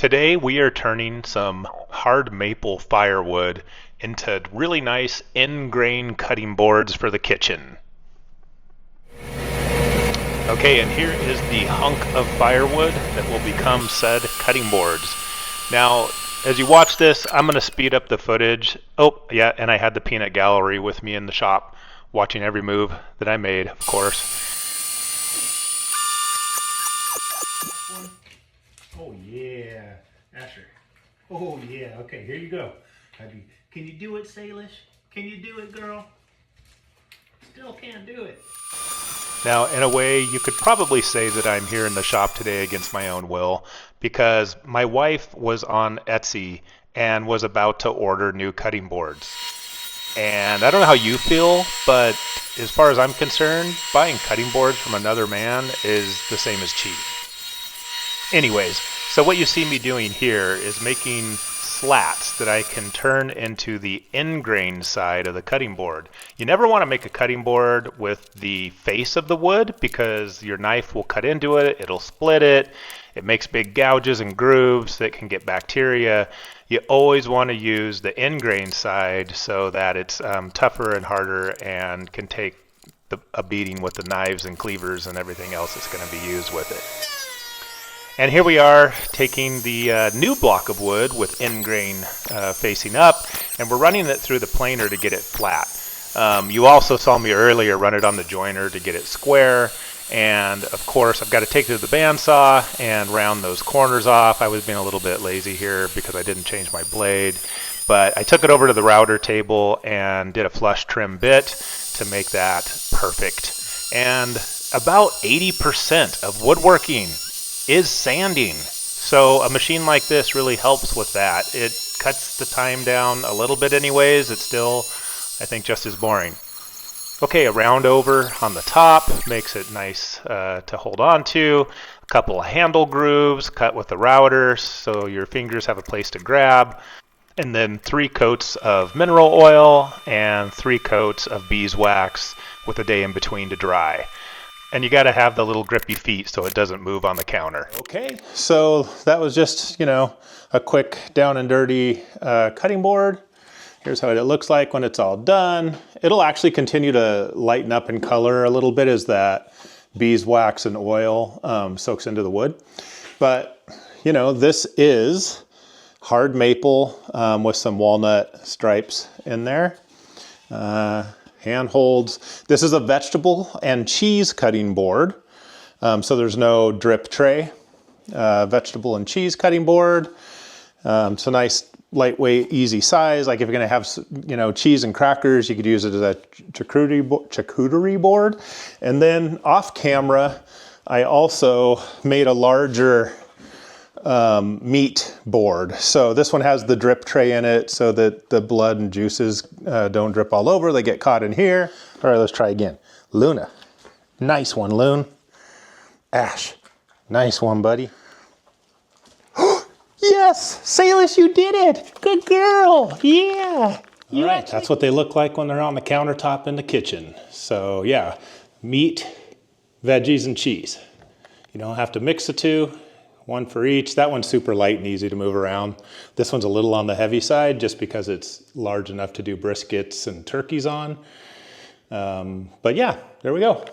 Today we are turning some hard maple firewood into really nice end-grain cutting boards for the kitchen. Okay, and here is the hunk of firewood that will become said cutting boards. Now, as you watch this, I'm going to speed up the footage. Oh, yeah, and I had the peanut gallery with me in the shop, watching every move that I made, of course. Oh yeah, Asher. Oh yeah, okay, here you go. Can you do it, Salish? Can you do it, girl? Still can't do it. Now, in a way, you could probably say that I'm here in the shop today against my own will, because my wife was on Etsy and was about to order new cutting boards. And I don't know how you feel, but as far as I'm concerned, buying cutting boards from another man is the same as cheating. Anyways, so what you see me doing here is making slats that I can turn into the end grain side of the cutting board. You never want to make a cutting board with the face of the wood because your knife will cut into it, it'll split it, it makes big gouges and grooves that can get bacteria. You always want to use the end grain side so that it's tougher and harder and can take a beating with the knives and cleavers and everything else that's going to be used with it. And here we are taking the new block of wood with end grain facing up, and we're running it through the planer to get it flat. You also saw me earlier run it on the joiner to get it square, and of course I've got to take it to the bandsaw and round those corners off. I was being a little bit lazy here because I didn't change my blade, but I took it over to the router table and did a flush trim bit to make that perfect. And about 80% of woodworking is sanding. So a machine like this really helps with that. It cuts the time down a little bit anyways. It's still, I think, just as boring. Okay, a round over on the top makes it nice to hold on to. A couple of handle grooves cut with the router so your fingers have a place to grab. And then 3 coats of mineral oil and 3 coats of beeswax with a day in between to dry. And you got to have the little grippy feet so it doesn't move on the counter. Okay, so that was just, a quick down and dirty cutting board. Here's how it looks like when it's all done. It'll actually continue to lighten up in color a little bit as that beeswax and oil soaks into the wood. But, this is hard maple with some walnut stripes in there. Handholds. This is a vegetable and cheese cutting board, so there's no drip tray. Vegetable and cheese cutting board. So nice, lightweight, easy size. Like if you're going to have, cheese and crackers, you could use it as a charcuterie board. And then off camera, I also made a larger meat board. So this one has the drip tray in it so that the blood and juices don't drip all over. They get caught in here. All right, let's try again. Luna, nice one, Loon. Ash, nice one, buddy. Yes, Salish, you did it. Good girl. Yeah. All right, that's what they look like when they're on the countertop in the kitchen. So yeah, meat, veggies, and cheese. You don't have to mix the two. One for each. That one's super light and easy to move around. This one's a little on the heavy side just because it's large enough to do briskets and turkeys on. But yeah, there we go.